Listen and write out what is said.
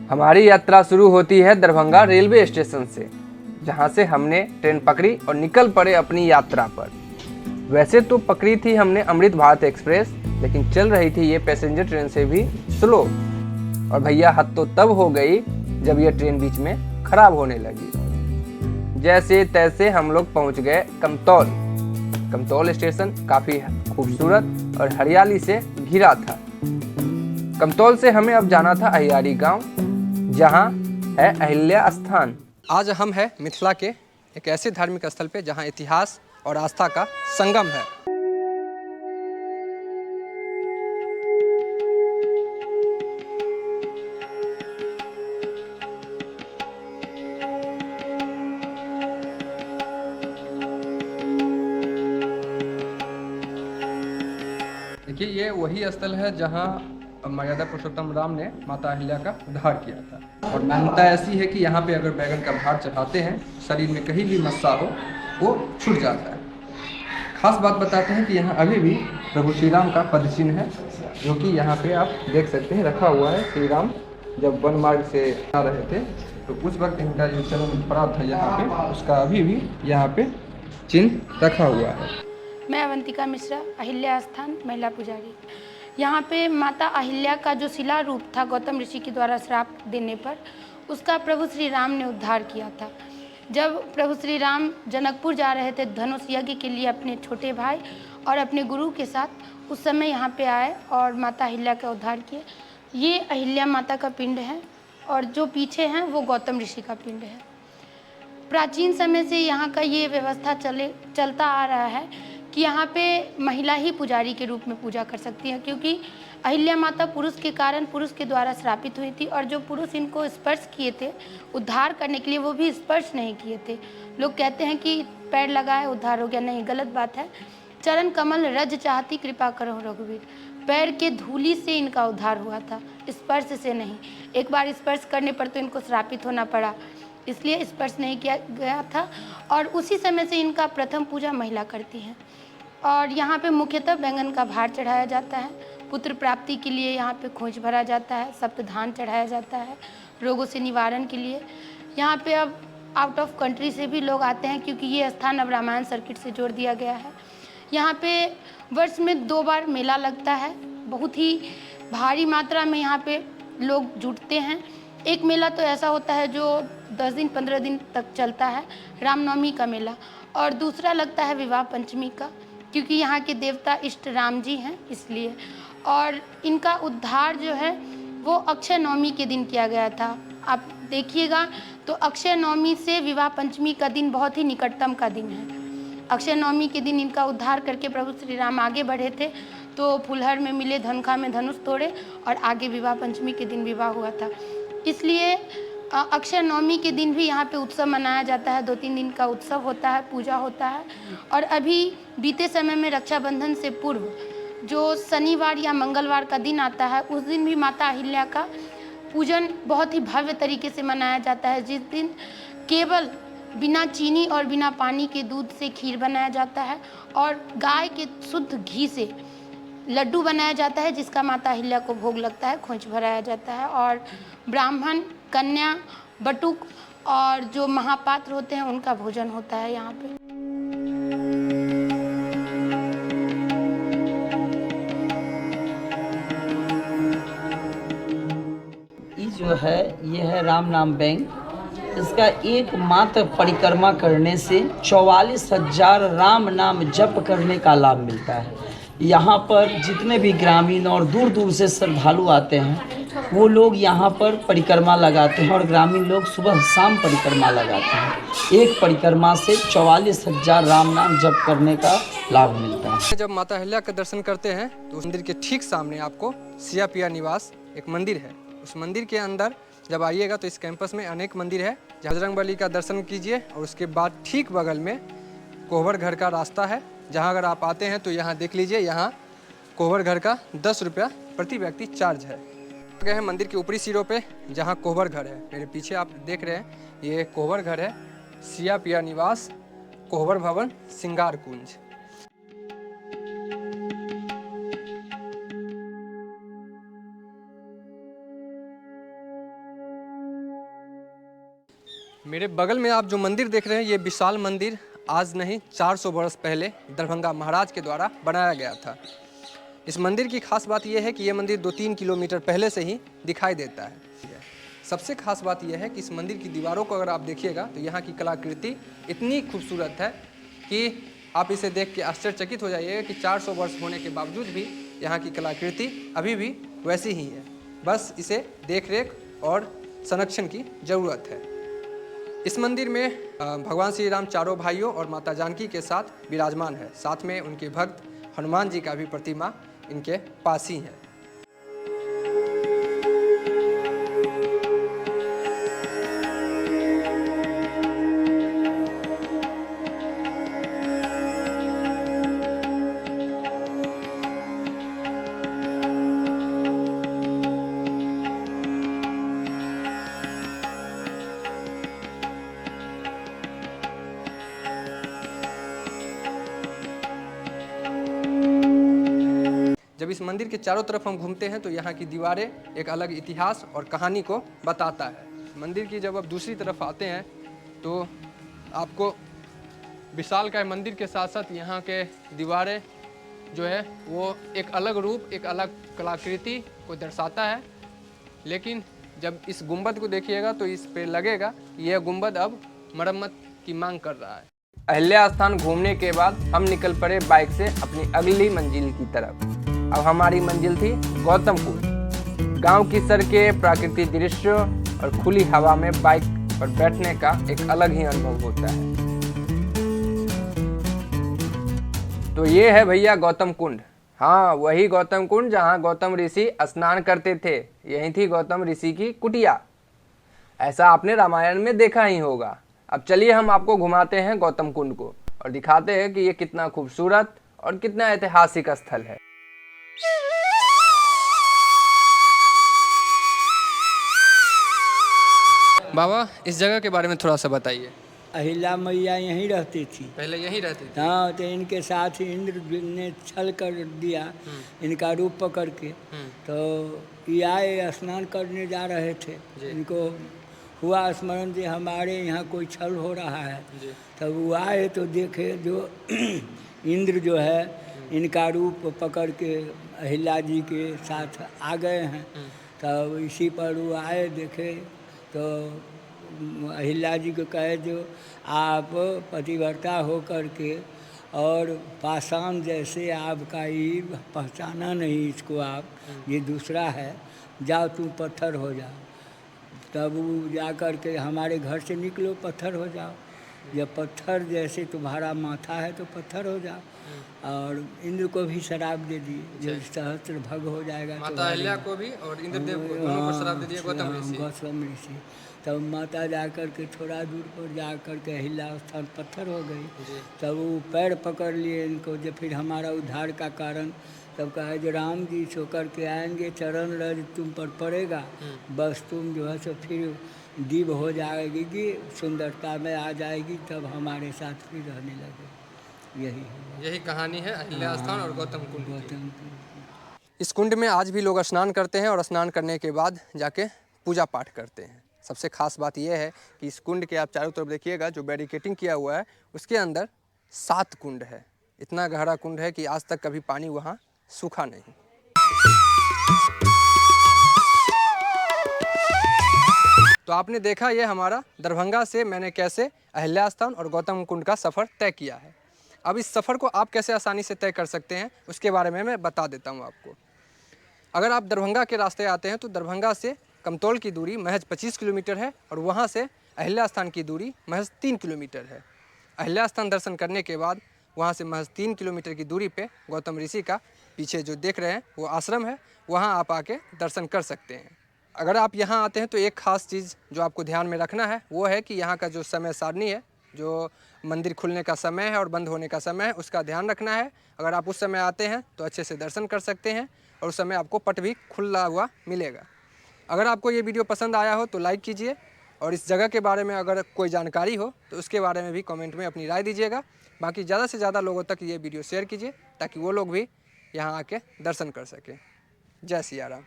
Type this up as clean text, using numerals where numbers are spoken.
हमारी यात्रा शुरू होती है दरभंगा रेलवे स्टेशन से, जहां से हमने ट्रेन पकड़ी और निकल पड़े अपनी यात्रा पर। वैसे तो पकड़ी थी हमने अमृत भारत एक्सप्रेस, लेकिन चल रही थी ये पैसेंजर ट्रेन से भी स्लो। और भैया हद तो तब हो गई जब ये ट्रेन बीच में खराब होने लगी। जैसे तैसे हम लोग पहुंच गए कमतौल। कमतौल स्टेशन काफ़ी खूबसूरत और हरियाली से घिरा था। कमतौल से हमें अब जाना था अहियारी गांव, जहां है अहिल्या स्थान। आज हम हैं मिथिला के एक ऐसे धार्मिक स्थल पे जहां इतिहास और आस्था का संगम है। देखिए, ये वही स्थल है जहां मर्यादा पुरुषोत्तम राम ने माता अहिल्या का उद्धार किया था। और मान्यता ऐसी है कि यहाँ पे अगर बैगन का भार चढ़ाते हैं, शरीर में कहीं भी मस्सा हो वो छूट जाता है। खास बात बताते हैं कि यहाँ अभी भी प्रभु श्री राम का पद चिन्ह है, जो कि यहाँ पे आप देख सकते हैं रखा हुआ है। श्री राम जब वन मार्ग से आ रहे थे तो उस वक्त इनका जो चरण पड़ा था यहाँ पे, उसका अभी भी यहाँ पे चिन्ह रखा हुआ है। मैं अवंतिका मिश्रा, अहिल्या स्थान महिला पुजारी। यहाँ पे माता अहिल्या का जो शिला रूप था गौतम ऋषि के द्वारा श्राप देने पर, उसका प्रभु श्री राम ने उद्धार किया था। जब प्रभु श्री राम जनकपुर जा रहे थे धनुष यज्ञ के लिए अपने छोटे भाई और अपने गुरु के साथ, उस समय यहाँ पे आए और माता अहिल्या का उद्धार किए। ये अहिल्या माता का पिंड है और जो पीछे हैं वो गौतम ऋषि का पिंड है। प्राचीन समय से यहाँ का ये व्यवस्था चलता आ रहा है कि यहाँ पे महिला ही पुजारी के रूप में पूजा कर सकती है, क्योंकि अहिल्या माता पुरुष के कारण पुरुष के द्वारा श्रापित हुई थी और जो पुरुष इनको स्पर्श किए थे उद्धार करने के लिए, वो भी स्पर्श नहीं किए थे। लोग कहते हैं कि पैर लगाए उद्धार हो गया, नहीं, गलत बात है। चरण कमल रज चाहती कृपा करो रघुवीर, पैर के धूली से इनका उद्धार हुआ था, स्पर्श से नहीं। एक बार स्पर्श करने पर तो इनको श्रापित होना पड़ा, इसलिए स्पर्श नहीं किया गया था। और उसी समय से इनका प्रथम पूजा महिला करती हैं। और यहाँ पे मुख्यतः बैंगन का भार चढ़ाया जाता है, पुत्र प्राप्ति के लिए यहाँ पे खोज भरा जाता है, सप्तधान चढ़ाया जाता है रोगों से निवारण के लिए। यहाँ पे अब आउट ऑफ कंट्री से भी लोग आते हैं, क्योंकि ये स्थान अब रामायण सर्किट से जोड़ दिया गया है। यहाँ पे वर्ष में 2 बार मेला लगता है, बहुत ही भारी मात्रा में यहाँ पे लोग जुटते हैं। एक मेला तो ऐसा होता है जो 10 दिन 15 दिन तक चलता है, रामनवमी का मेला, और दूसरा लगता है विवाह पंचमी का, क्योंकि यहाँ के देवता इष्ट राम जी हैं इसलिए। और इनका उद्धार जो है वो अक्षय नवमी के दिन किया गया था। आप देखिएगा तो अक्षय नवमी से विवाह पंचमी का दिन बहुत ही निकटतम का दिन है। अक्षय नवमी के दिन इनका उद्धार करके प्रभु श्री राम आगे बढ़े थे, तो फुलहर में मिले धनुखा में धनुष तोड़े और आगे विवाह पंचमी के दिन विवाह हुआ था। इसलिए अक्षय नवमी के दिन भी यहाँ पे उत्सव मनाया जाता है। 2-3 दिन का उत्सव होता है, पूजा होता है। और अभी बीते समय में रक्षाबंधन से पूर्व जो शनिवार या मंगलवार का दिन आता है, उस दिन भी माता अहिल्या का पूजन बहुत ही भव्य तरीके से मनाया जाता है, जिस दिन केवल बिना चीनी और बिना पानी के दूध से खीर बनाया जाता है और गाय के शुद्ध घी से लड्डू बनाया जाता है, जिसका माता अहिल्या को भोग लगता है, खोंच भराया जाता है। और ब्राह्मण, कन्या, बटुक और जो महापात्र होते हैं उनका भोजन होता है यहाँ पे। ये जो है ये है राम नाम बैंक। इसका एकमात्र परिक्रमा करने से 44,000 राम नाम जप करने का लाभ मिलता है। यहाँ पर जितने भी ग्रामीण और दूर दूर से श्रद्धालु आते हैं वो लोग यहाँ पर परिक्रमा लगाते हैं और ग्रामीण लोग सुबह शाम परिक्रमा लगाते हैं। एक परिक्रमा से 44,000 राम नाम जप करने का लाभ मिलता है। जब माता अहिल्या का दर्शन करते हैं तो उस मंदिर के ठीक सामने आपको सिया पिया निवास एक मंदिर है। उस मंदिर के अंदर जब आइएगा तो इस कैंपस में अनेक मंदिर है। बजरंगबली का दर्शन कीजिए और उसके बाद ठीक बगल में कोहबर घर का रास्ता है, जहां अगर आप आते हैं तो यहाँ देख लीजिए, यहाँ कोहबर घर का 10 रुपया प्रति व्यक्ति चार्ज है। गए हैं मंदिर के ऊपरी सिरों पे, जहाँ कोहबर घर है। मेरे पीछे आप देख रहे हैं ये कोहबर घर है, सिया पिया निवास, कोहबर भवन, सिंगार कुंज। मेरे बगल में आप जो मंदिर देख रहे हैं, ये विशाल मंदिर आज नहीं 400 वर्ष पहले दरभंगा महाराज के द्वारा बनाया गया था। इस मंदिर की खास बात यह है कि यह मंदिर 2-3 किलोमीटर पहले से ही दिखाई देता है। सबसे खास बात यह है कि इस मंदिर की दीवारों को अगर आप देखिएगा तो यहाँ की कलाकृति इतनी खूबसूरत है कि आप इसे देख के आश्चर्यचकित हो जाइएगा कि 400 वर्ष होने के बावजूद भी यहाँ की कलाकृति अभी भी वैसी ही है। बस इसे देख रेख और संरक्षण की ज़रूरत है। इस मंदिर में भगवान श्री राम चारों भाइयों और माता जानकी के साथ विराजमान है। साथ में उनके भक्त हनुमान जी का भी प्रतिमा इनके पास ही है। जब इस मंदिर के चारों तरफ हम घूमते हैं तो यहाँ की दीवारें एक अलग इतिहास और कहानी को बताता है। मंदिर की जब आप दूसरी तरफ आते हैं तो आपको विशाल का मंदिर के साथ साथ यहाँ के दीवारें जो है वो एक अलग रूप, एक अलग कलाकृति को दर्शाता है। लेकिन जब इस गुंबद को देखिएगा तो इस पे लगेगा कि यह गुंबद अब मरम्मत की मांग कर रहा है। अहिल्या स्थान घूमने के बाद हम निकल पड़े बाइक से अपनी अगली मंजिल की तरफ। अब हमारी मंजिल थी गौतम कुंड। गांव की सड़कें, प्राकृतिक दृश्य और खुली हवा में बाइक पर बैठने का एक अलग ही अनुभव होता है। तो ये है भैया गौतम कुंड। हाँ, वही गौतम कुंड जहाँ गौतम ऋषि स्नान करते थे। यही थी गौतम ऋषि की कुटिया। ऐसा आपने रामायण में देखा ही होगा। अब चलिए हम आपको घुमाते हैं गौतम कुंड को और दिखाते हैं कि ये कितना खूबसूरत और कितना ऐतिहासिक स्थल है। बाबा, इस जगह के बारे में थोड़ा सा बताइए। अहिल्या मैया यहीं रहती थी। पहले यहीं रहती थी। हाँ, तो इनके साथ ही इंद्र ने छल कर दिया इनका रूप पकड़ के। तो ये आए, स्नान करने जा रहे थे। इनको हुआ स्मरण कि हमारे यहाँ कोई छल हो रहा है। तब वो आए तो देखे जो इंद्र जो है इनका रूप पकड़ के अहिल्या जी के साथ आ गए हैं। तब इसी पर वो आए, देखे तो अहिल्या जी को कहे जो आप पतिव्रता हो कर के और पाषाण जैसे आपका ये पहचाना नहीं, इसको आप, ये दूसरा है, जाओ तुम पत्थर हो जाओ। तब वो जा कर के हमारे घर से निकलो, पत्थर हो जाओ। जब पत्थर जैसे तुम्हारा माथा है तो पत्थर हो जाओ। और इंद्र को भी शराब दे दिए, जो सहस्त्र भग हो जाएगा। माता अहिल्या को भी और इंद्रदेव को, दोनों को शराब दे दिया गौतम ऋषि। तब माता जा कर के थोड़ा दूर पर जा कर के अहिल्या स्थान पत्थर हो गई। तब वो पैर पकड़ लिए इनको, जो फिर हमारा उद्धार का कारण। तब कहा जो राम जी सो कर के आएंगे, चरण रज तुम पर पड़ेगा, बस तुम जो है सो फिर दिव्य हो जाएगी, सुंदरता में आ जाएगी, तब हमारे साथ फिर रहने लगे। यही कहानी है अहिल्या स्थान और गौतम कुंड की। इस कुंड में आज भी लोग स्नान करते हैं और स्नान करने के बाद जाके पूजा पाठ करते हैं। सबसे खास बात यह है कि इस कुंड के आप चारों तरफ देखिएगा, जो बैरिकेटिंग किया हुआ है उसके अंदर 7 कुंड है। इतना गहरा कुंड है कि आज तक कभी पानी वहाँ सूखा नहीं। तो आपने देखा ये हमारा दरभंगा से मैंने कैसे अहिल्या स्थान और गौतम कुंड का सफ़र तय किया है। अब इस सफ़र को आप कैसे आसानी से तय कर सकते हैं उसके बारे में मैं बता देता हूँ आपको। अगर आप दरभंगा के रास्ते आते हैं तो दरभंगा से कमतौल की दूरी महज 25 किलोमीटर है और वहाँ से अहिल्या स्थान की दूरी महज 3 किलोमीटर है। अहिल्या स्थान दर्शन करने के बाद वहाँ से महज 3 किलोमीटर की दूरी पे गौतम ऋषि का पीछे जो देख रहे हैं वो आश्रम है, वहाँ आप आके दर्शन कर सकते हैं। अगर आप यहाँ आते हैं तो एक ख़ास चीज़ जो आपको ध्यान में रखना है वो है कि यहाँ का जो समय सारणी है, जो मंदिर खुलने का समय है और बंद होने का समय है, उसका ध्यान रखना है। अगर आप उस समय आते हैं तो अच्छे से दर्शन कर सकते हैं और उस समय आपको पट भी खुला हुआ मिलेगा। अगर आपको ये वीडियो पसंद आया हो तो लाइक कीजिए और इस जगह के बारे में अगर कोई जानकारी हो तो उसके बारे में भी कमेंट में अपनी राय दीजिएगा। बाकी ज़्यादा से ज़्यादा लोगों तक ये वीडियो शेयर कीजिए ताकि वो लोग भी यहाँ आके दर्शन कर सकें। जय सिया राम।